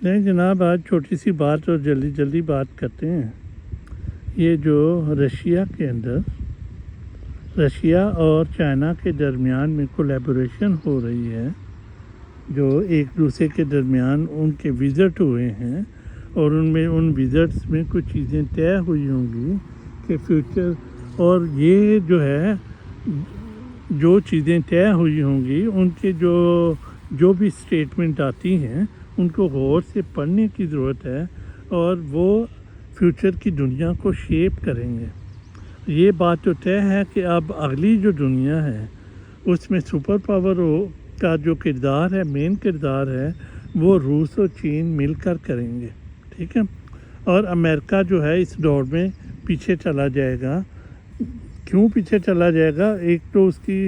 نہیں جناب، آج چھوٹی سی بات اور جلدی جلدی بات کرتے ہیں۔ یہ جو رشیا کے اندر رشیا اور چائنا کے درمیان میں کولیبوریشن ہو رہی ہے، جو ایک دوسرے کے درمیان ان کے وزٹ ہوئے ہیں اور ان وزٹس میں کچھ چیزیں طے ہوئی ہوں گی کہ فیوچر، اور یہ جو ہے جو چیزیں طے ہوئی ہوں گی ان کے جو بھی اسٹیٹمنٹ آتی ہیں ان کو غور سے پڑھنے کی ضرورت ہے، اور وہ فیوچر کی دنیا کو شیپ کریں گے۔ یہ بات تو طے ہے کہ اب اگلی جو دنیا ہے اس میں سپر پاور کا جو کردار ہے، مین کردار ہے، وہ روس اور چین مل کر کریں گے، ٹھیک ہے۔ اور امریکہ جو ہے اس دور میں پیچھے چلا جائے گا۔ کیوں پیچھے چلا جائے گا؟ ایک تو اس کی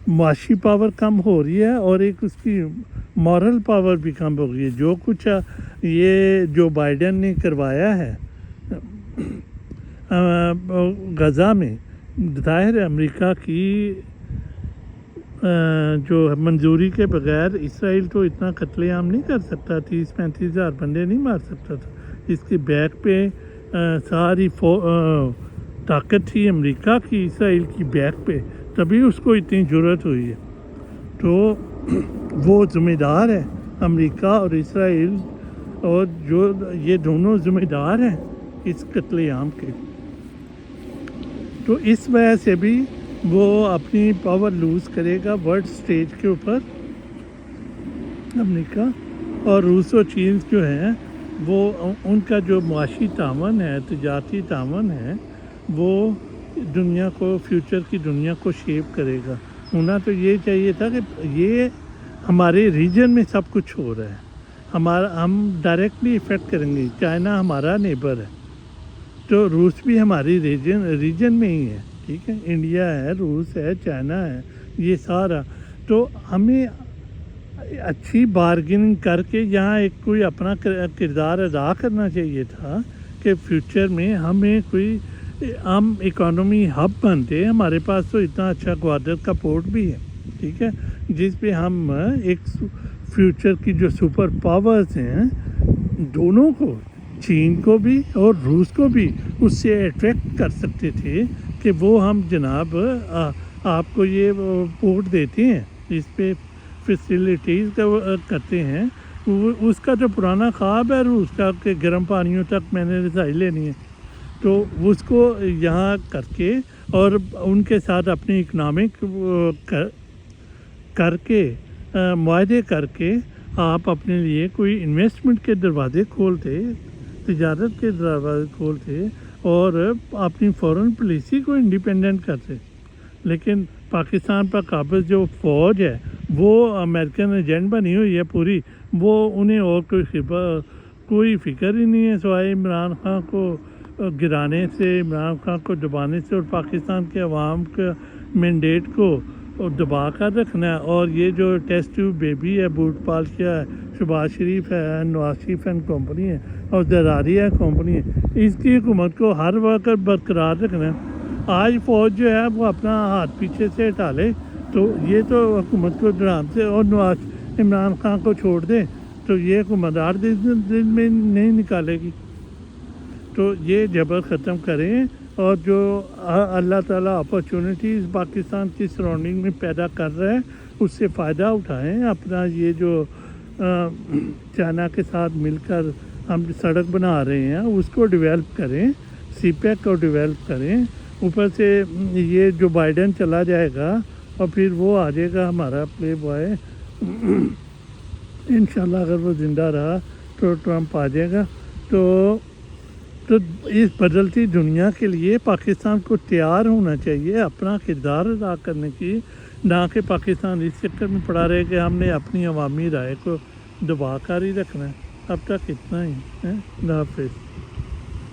معاشی پاور کم ہو رہی ہے، اور ایک اس کی مورل پاور بھی کم ہو گئی ہے۔ جو کچھ یہ جو بائیڈن نے کروایا ہے غزہ میں، ظاہر ہے امریکہ کی جو منظوری کے بغیر اسرائیل تو اتنا قتل عام نہیں کر سکتا، 30-35 ہزار بندے نہیں مار سکتا تھا۔ اس کے بیک پہ ساری طاقت تھی امریکہ کی، اسرائیل کی بیک پہ، تبھی اس کو اتنی جرأت ہوئی ہے۔ تو وہ ذمہ دار ہے امریکہ اور اسرائیل، اور جو یہ دونوں ذمہ دار ہیں اس قتل عام کے۔ تو اس وجہ سے بھی وہ اپنی پاور لوز کرے گا ورلڈ سٹیج کے اوپر، امریکہ۔ اور روس و چین جو ہیں وہ ان کا جو معاشی تعاون ہے، تجارتی تعاون ہے، وہ دنیا کو، فیوچر کی دنیا کو شیپ کرے گا۔ ہونا تو یہ چاہیے تھا کہ یہ ہمارے ریجن میں سب کچھ ہو رہا ہے، ہم ڈائریکٹلی افیکٹ کریں گے۔ چائنا ہمارا نیبر ہے، تو روس بھی ہماری ریجن میں ہی ہے، ٹھیک ہے۔ انڈیا ہے، روس ہے، چائنا ہے، یہ سارا۔ تو ہمیں اچھی بارگیننگ کر کے یہاں ایک کوئی اپنا کردار ادا کرنا چاہیے تھا کہ فیوچر میں ہمیں کوئی ہم اکانومی ہب بنتے۔ ہمارے پاس تو اتنا اچھا گوادر کا پورٹ بھی ہے، ٹھیک ہے، جس پہ ہم ایک فیوچر کی جو سپر پاورز ہیں دونوں کو، چین کو بھی اور روس کو بھی، اس سے اٹریکٹ کر سکتے تھے کہ وہ ہم جناب آپ کو یہ پورٹ دیتے ہیں، اس پہ فیسیلیٹیز کرتے ہیں۔ اس کا جو پرانا خواب ہے روس کا کہ گرم پانیوں تک میں نے رسائی لینی ہے، تو اس کو یہاں کر کے اور ان کے ساتھ اپنی اکنامک کر کے معاہدے کر کے آپ اپنے لیے کوئی انویسٹمنٹ کے دروازے کھولتے، تجارت کے دروازے کھولتے، اور اپنی فورن پالیسی کو انڈیپینڈنٹ کرتے۔ لیکن پاکستان پر قابض جو فوج ہے وہ امریکن ایجنٹ بنی ہوئی ہے پوری، وہ انہیں اور کوئی فکر ہی نہیں ہے سوائے عمران خان کو گرانے سے، عمران خان کو دبانے سے، اور پاکستان کے عوام کا مینڈیٹ کو دبا کر رکھنا ہے۔ اور یہ جو ٹیسٹ ٹیوب بیبی ہے، بوٹ پال کیا ہے، شہباز شریف ہے، نواز شریف اینڈ کمپنی ہے، اور زراریہ کمپنی ہے، اس کی حکومت کو ہر وقت برقرار رکھنا ہے۔ آج فوج جو ہے وہ اپنا ہاتھ پیچھے سے ہٹا لے تو یہ تو حکومت کو درام سے، اور عمران خان کو چھوڑ دے تو یہ حکومت 8 دن میں نہیں نکالے گی۔ تو یہ جبر ختم کریں، اور جو اللہ تعالیٰ اپرچونٹیز پاکستان کی سراؤنڈنگ میں پیدا کر رہا ہے اس سے فائدہ اٹھائیں۔ اپنا یہ جو چائنا کے ساتھ مل کر ہم سڑک بنا رہے ہیں اس کو ڈیولپ کریں، سی پیک کو ڈیولپ کریں۔ اوپر سے یہ جو بائیڈن چلا جائے گا اور پھر وہ آ جائے گا ہمارا پلے بوائے، انشاءاللہ اگر وہ زندہ رہا تو ٹرمپ آ جائے گا۔ تو اس بدلتی دنیا کے لیے پاکستان کو تیار ہونا چاہیے اپنا کردار ادا کرنے کی، نہ کہ پاکستان اس چکر میں پڑا رہے کہ ہم نے اپنی عوامی رائے کو دبا کر ہی رکھنا ہے۔ اب تک اتنا ہی ہے۔ اللہ حافظ۔